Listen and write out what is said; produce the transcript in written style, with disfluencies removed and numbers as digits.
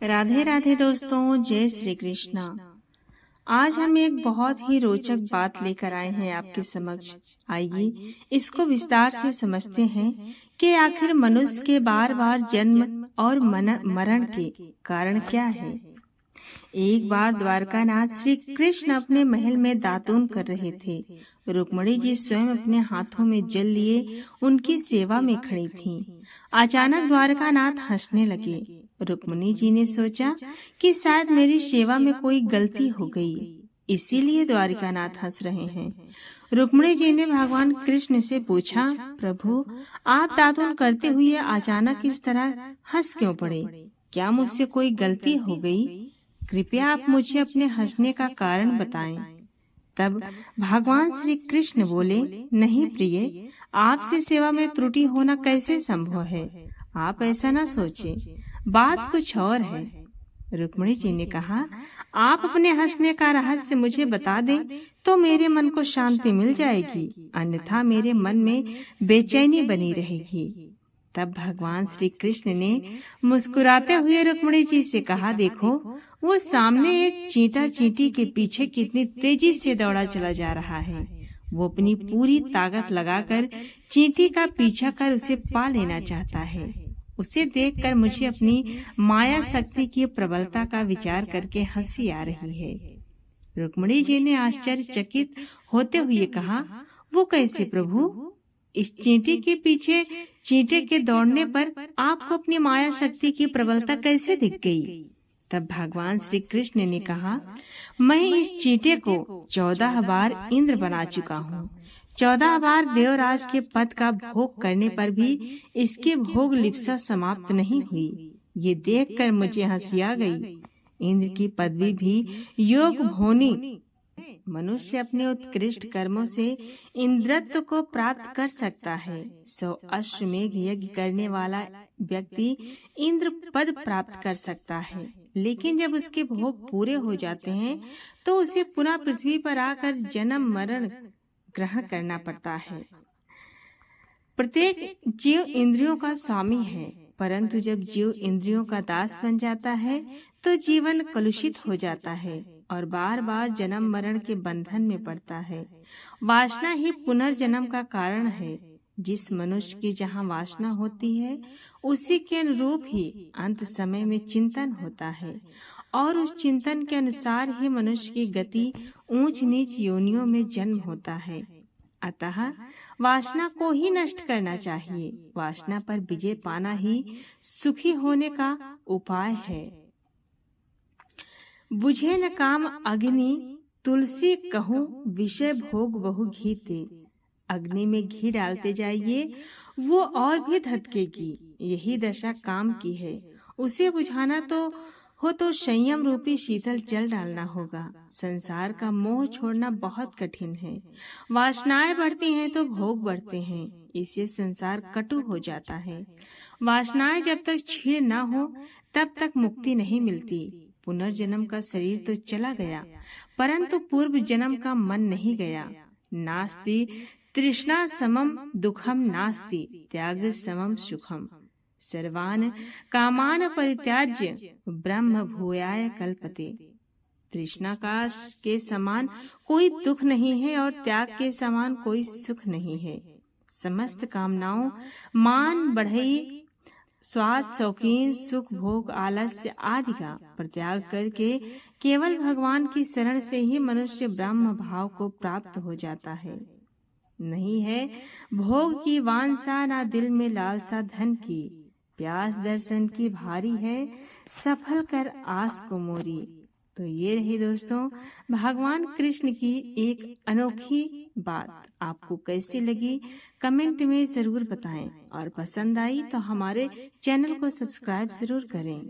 राधे राधे दोस्तों, जय श्री कृष्णा। आज हम एक बहुत ही रोचक बात लेकर आए हैं आपके समक्ष। आइए इसको विस्तार से समझते हैं कि आखिर मनुष्य के बार बार जन्म और मरण के कारण क्या है। एक बार द्वारकानाथ श्री कृष्ण अपने महल में दातून कर रहे थे। रुक्मिणी जी स्वयं अपने हाथों में जल लिए उनकी सेवा में खड़ी थीं। अचानक द्वारकानाथ हंसने लगे। रुक्मिणी जी ने सोचा कि शायद मेरी सेवा में कोई गलती हो गई, इसीलिए द्वारकानाथ हंस रहे हैं। रुक्मिणी जी ने भगवान कृष्ण से पूछा, प्रभु आप दातून करते हुए अचानक इस तरह हंस क्यों पड़े? क्या मुझसे कोई गलती हो गई? कृपया आप मुझे अपने हंसने का कारण बताएं। तब भगवान श्री कृष्ण बोले, नहीं प्रिय, आपसे सेवा में त्रुटि होना कैसे संभव है? आप ऐसा न सोचें, बात कुछ और है। रुक्मिणी जी ने कहा, आप अपने हंसने का रहस्य मुझे बता दें तो मेरे मन को शांति मिल जाएगी, अन्यथा मेरे मन में बेचैनी बनी रहेगी। तब भगवान श्री कृष्ण ने मुस्कुराते हुए रुक्मिणी जी से कहा, देखो वो सामने एक चींटा चींटी के पीछे कितनी तेजी से दौड़ा चला जा रहा है। वो अपनी पूरी ताकत लगाकर चींटी का पीछा कर उसे पा लेना चाहता है। उसे देखकर मुझे अपनी माया शक्ति की प्रबलता का विचार करके हंसी आ रही है। रुक्मिणी जी ने आश्चर्यचकित होते हुए कहा, वो कैसे प्रभु? इस चींटी के पीछे चींटे के दौड़ने पर आपको अपनी माया शक्ति की प्रबलता कैसे दिख गई? तब भगवान श्री कृष्ण ने कहा, मैं इस चींटे को 14 बार इंद्र बना चुका हूँ। 14 बार देवराज के पद का भोग करने पर भी इसकी भोग लिप्सा समाप्त नहीं हुई। ये देखकर मुझे हंसी आ गई। इंद्र की पदवी भी योग भोनी। मनुष्य अपने उत्कृष्ट कर्मों से इंद्रत्व को प्राप्त कर सकता है। 100 अश्वमेघ यज्ञ करने वाला व्यक्ति इंद्र पद प्राप्त कर सकता है, लेकिन जब उसके भोग पूरे हो जाते हैं तो उसे पुनः पृथ्वी पर आकर जन्म मरण ग्रहण करना पड़ता है। प्रत्येक जीव इंद्रियों का स्वामी है, परंतु जब जीव इंद्रियों का दास बन जाता है तो जीवन कलुषित हो जाता है और बार बार जन्म मरण के बंधन में पड़ता है। वासना ही पुनर्जन्म का कारण है। जिस मनुष्य की जहाँ वासना होती है उसी के अनुरूप ही अंत समय में चिंतन होता है और उस चिंतन के अनुसार ही मनुष्य की गति ऊंच नीच योनियों में जन्म होता है। अतः वासना को ही नष्ट करना चाहिए। वासना पर विजय पाना ही सुखी होने का उपाय है। बुझे न काम अग्नि तुलसी कहूँ, विषय भोग बहु घी ते। अग्नि में घी डालते जाइए, वो और भी धधकेगी। यही दशा काम की है। उसे बुझाना तो संयम रूपी शीतल जल डालना होगा। संसार का मोह छोड़ना बहुत कठिन है। वासनाएं बढ़ती हैं तो भोग बढ़ते हैं, इससे संसार कटु हो जाता है। वासनाएं जब तक क्षीण न हो तब तक मुक्ति नहीं मिलती। पुनर्जन्म का शरीर तो चला गया, परंतु पूर्व जन्म का मन नहीं गया। नास्ति तृष्णा समम दुखम नास्ति त्याग समम सुखम। सर्वान कामान परित्याज्य ब्रह्म भूयाय कल्पते। तृष्णा का के समान कोई दुख नहीं है और त्याग के समान कोई सुख नहीं है। समस्त कामनाओं मान बढ़ई स्वाद शौकीन सुख भोग आलस्य आदि का परित्याग करके केवल भगवान की शरण से ही मनुष्य ब्रह्म भाव को प्राप्त हो जाता है। नहीं है भोग की वांछा ना दिल में लालसा धन की। प्यास दर्शन की भारी है सफल कर आस को मोरी। तो ये रही दोस्तों भगवान कृष्ण की एक अनोखी बात। आपको कैसी लगी कमेंट में जरूर बताएं और पसंद आई तो हमारे चैनल को सब्सक्राइब जरूर करें।